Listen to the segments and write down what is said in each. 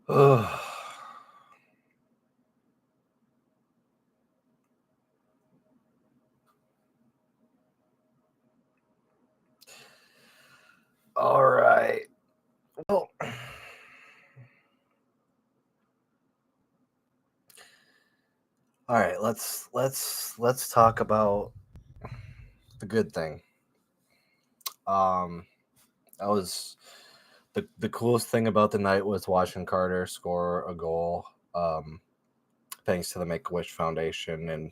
Ugh. All right. Well, all right. Let's talk about the good thing. That was the coolest thing about the night was watching Carter score a goal. Thanks to the Make-A-Wish Foundation and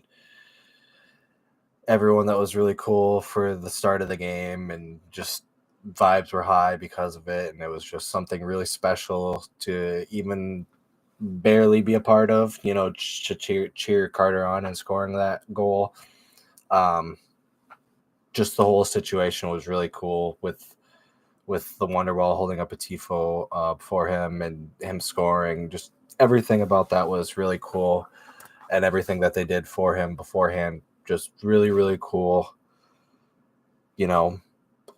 everyone that was really cool for the start of the game, and just vibes were high because of it, and it was just something really special to even barely be a part of, to cheer Carter on and scoring that goal. Just the whole situation was really cool with the Wonderwall holding up a tifo for him and him scoring. Just everything about that was really cool, and everything that they did for him beforehand, just really, really cool.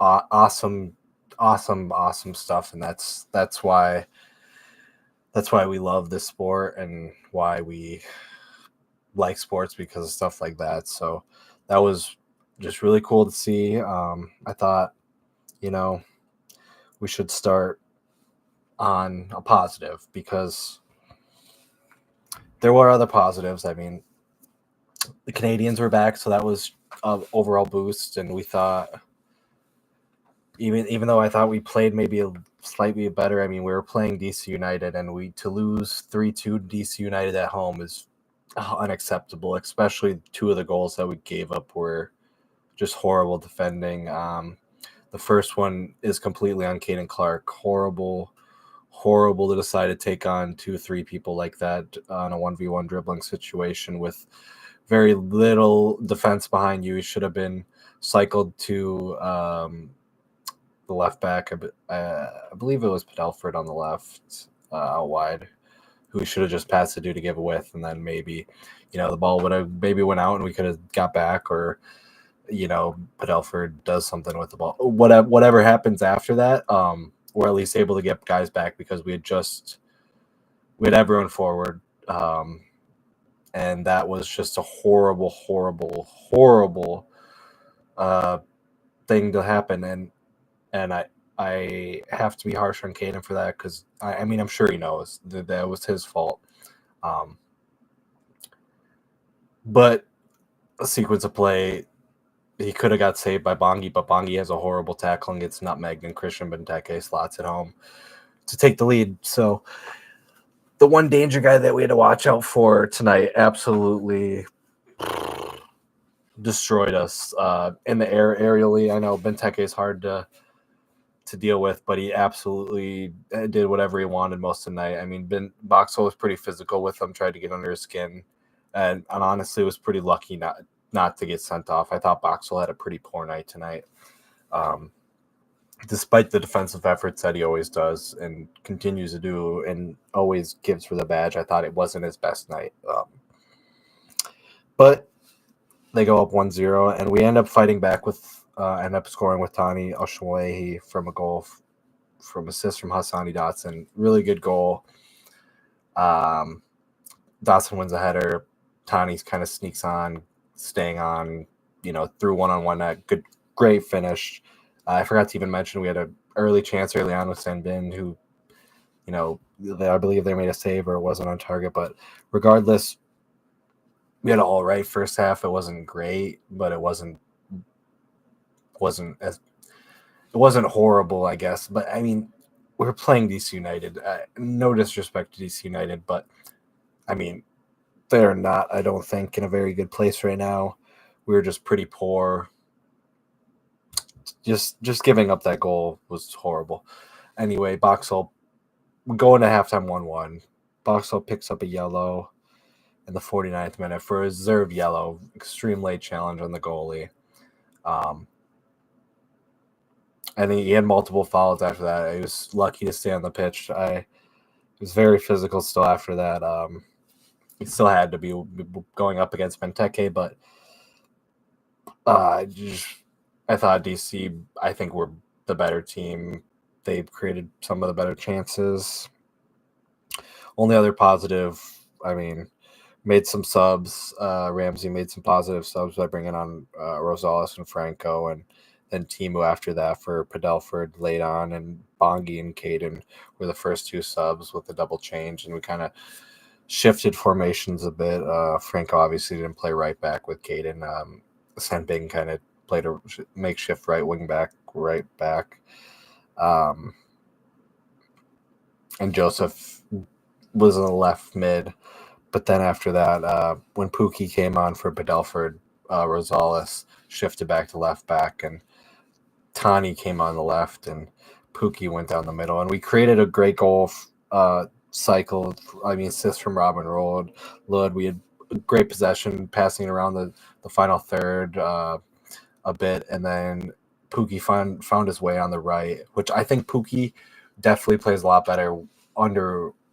Awesome stuff, and that's why we love this sport and why we like sports, because of stuff like that. So that was just really cool to see. I thought, we should start on a positive, because there were other positives. I mean, the Canadians were back, so that was an overall boost, and we thought, even though I thought we played maybe a slightly better, I mean, we were playing DC United, and to lose 3-2 DC United at home is unacceptable, especially two of the goals that we gave up were just horrible defending. The first one is completely on Caden Clark. Horrible to decide to take on 2-3 people like that on a 1v1 dribbling situation with very little defense behind you. He should have been cycled to the left back. I believe it was Padelford on the left, out wide, who should have just passed the dude to give a width, and then maybe, the ball would have maybe went out and we could have got back, or, Padelford does something with the ball. Whatever happens after that, we're at least able to get guys back, because we had everyone forward. And that was just a horrible thing to happen. And I have to be harsh on Caden for that, because I mean, I'm sure he knows that was his fault. But a sequence of play, he could have got saved by Bongi, but Bongi has a horrible tackle and gets nutmegged, and Christian Benteke slots at home to take the lead. So the one danger guy that we had to watch out for tonight absolutely destroyed us in the air aerially. I know Benteke is hard to deal with, but he absolutely did whatever he wanted most of the night. I mean, Boxall was pretty physical with him, tried to get under his skin, and honestly was pretty lucky not to get sent off. I thought Boxall had a pretty poor night tonight. Despite the defensive efforts that he always does and continues to do and always gives for the badge, I thought it wasn't his best night. But they go up 1-0, and we end up fighting back end up scoring with Tani Oshwahi from a goal from assist from Hassani Dotson. Really good goal. Dotson wins a header. Tani's kind of sneaks on, staying on, through one-on-one net. Great finish. I forgot to even mention we had an early chance early on with Sanbin, who, I believe they made a save or it wasn't on target. But regardless, we had an all right first half. It wasn't great, but it wasn't horrible, I guess. But I mean, we're playing DC United. No disrespect to DC United, but I mean, they're not, I don't think, in a very good place right now. We were just pretty poor. Just giving up that goal was horrible. Anyway, Boxall, we go into halftime 1-1. Boxall picks up a yellow in the 49th minute for a reserve yellow. Extreme late challenge on the goalie. And he had multiple fouls after that. He was lucky to stay on the pitch. He was very physical still after that. He still had to be going up against Benteke, but I thought DC, I think, were the better team. They created some of the better chances. only other positive, I mean, made some subs. Ramsey made some positive subs by bringing on Rosales and Franco, and then Timu after that for Padelford late on, and Bongi and Caden were the first two subs with the double change, and we kind of shifted formations a bit. Franco obviously didn't play right back with Caden. Sandbing kind of played a makeshift right wing back, right back. And Joseph was in the left mid. But then after that, when Pookie came on for Padelford, Rosales shifted back to left back, and Tani came on the left, and Pookie went down the middle. And we created a great goal cycle. I mean, assist from Robin Lod. We had great possession, passing around the final third a bit, and then Pookie found his way on the right, which I think Pookie definitely plays a lot better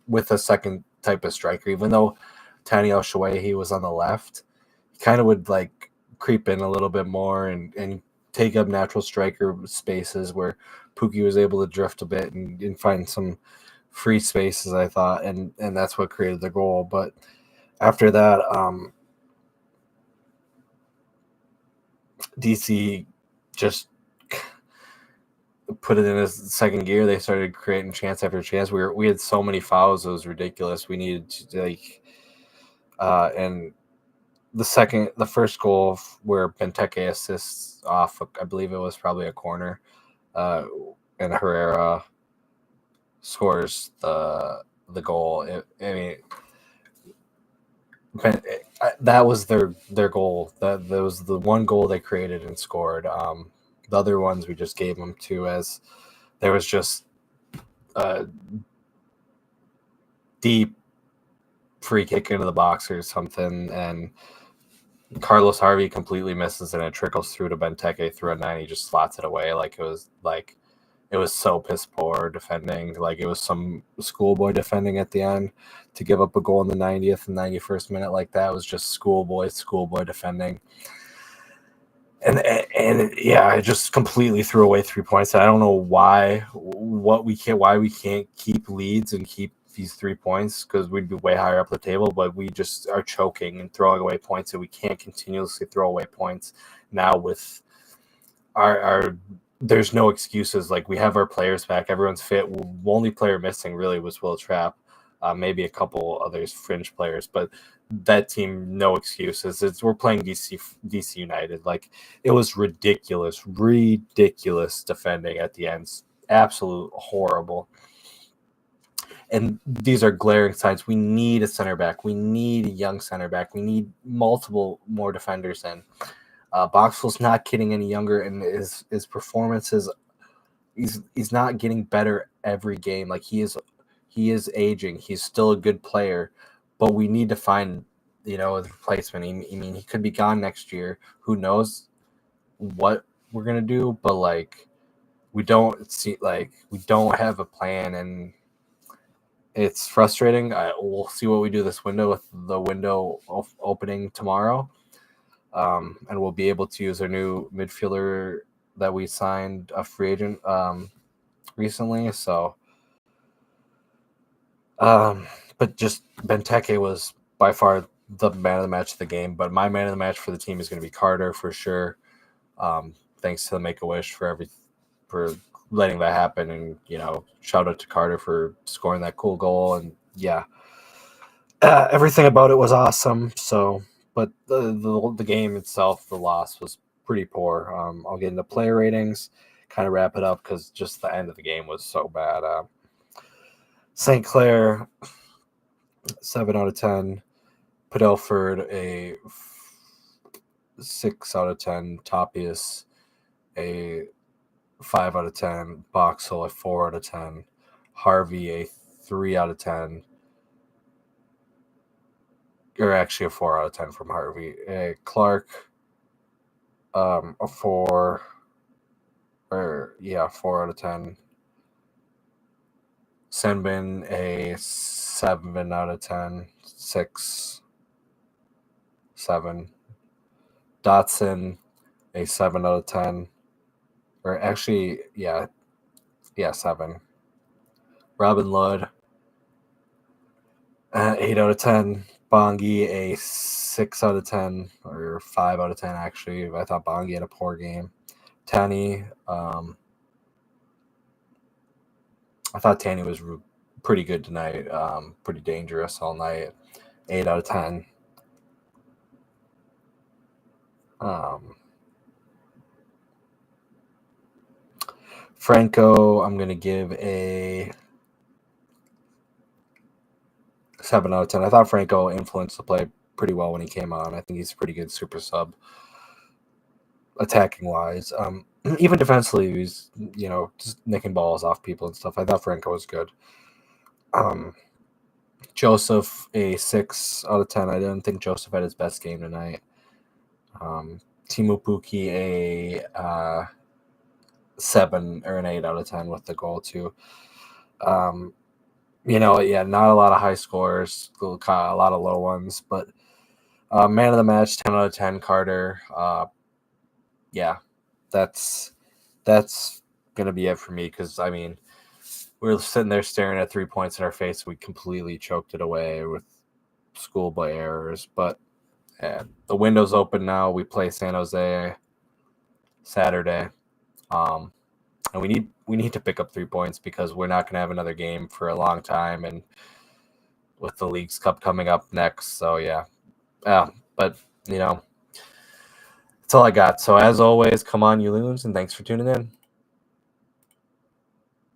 with a second type of striker. Even though Tani El-Shaway, was on the left, he kind of would like creep in a little bit more and take up natural striker spaces where Pookie was able to drift a bit and find some free spaces, I thought, and that's what created the goal. But after that, DC just put it in his second gear. They started creating chance after chance. We had so many fouls, it was ridiculous. We needed to and the first goal where Benteke assists off, I believe it was probably a corner, and Herrera scores the goal. That was their goal. That was the one goal they created and scored. The other ones we just gave them to, as there was just a deep free kick into the box or something, and Carlos Harvey completely misses, and it trickles through to Benteke through a 9. He just slots it away it was so piss poor defending. Like it was some schoolboy defending at the end to give up a goal in the 90th and 91st minute like that. It was just schoolboy defending. And yeah, I just completely threw away 3 points. I don't know why we can't keep leads and keep these 3 points, because we'd be way higher up the table, but we just are choking and throwing away points, and we can't continuously throw away points now with our there's no excuses. Like, we have our players back, everyone's fit. The only player missing really was Will Trapp, maybe a couple others fringe players, but that team, no excuses. We're playing DC United. Like, it was ridiculous defending at the end. Absolute horrible. And these are glaring signs. We need a center back. We need a young center back. We need multiple more defenders in. Boxful's not getting any younger, and his performances, he's not getting better every game. Like, he is aging. He's still a good player, but we need to find, a replacement. I mean, he could be gone next year. Who knows what we're gonna do? But we don't have a plan, and it's frustrating. We'll see what we do this window, with the window opening tomorrow. And we'll be able to use our new midfielder that we signed, a free agent, recently. So, but just Benteke was by far the man of the match of the game. But my man of the match for the team is going to be Carter for sure. Thanks to the Make-A-Wish for letting that happen, and shout out to Carter for scoring that cool goal. And yeah, everything about it was awesome. So. But the game itself, the loss was pretty poor. I'll get into player ratings, kind of wrap it up, because just the end of the game was so bad. St. Clair, 7 out of 10. Padelford, a 6 out of 10. Topius, a 5 out of 10. Boxall, a 4 out of 10. Harvey, a 3 out of 10. Or actually a 4 out of 10 from Harvey. Clark, a 4. 4 out of 10. Senbin, a 7 out of 10. 6, 7. Dotson, a 7 out of 10. Or actually, 7. Robin Ludd, 8 out of 10. Bongi, a 6 out of 10, or 5 out of 10, actually. I thought Bongi had a poor game. Tanny, I thought Tanny was pretty good tonight, pretty dangerous all night. 8 out of 10. Franco, I'm going to give a 7 out of 10. I thought Franco influenced the play pretty well when he came on. I think he's a pretty good super sub, attacking wise. Even defensively, he's, just nicking balls off people and stuff. I thought Franco was good. Joseph, a 6 out of 10. I didn't think Joseph had his best game tonight. Timu Puki, a 7 or an 8 out of 10 with the goal, too. Not a lot of high scores, a lot of low ones, but man of the match, 10 out of 10, Carter. That's going to be it for me because, we were sitting there staring at 3 points in our face. We completely choked it away with schoolboy errors, but the window's open now. We play San Jose Saturday, and we need to pick up 3 points because we're not going to have another game for a long time, and with the Leagues Cup coming up next. So but that's all I got. So as always, come on, you loons, and thanks for tuning in.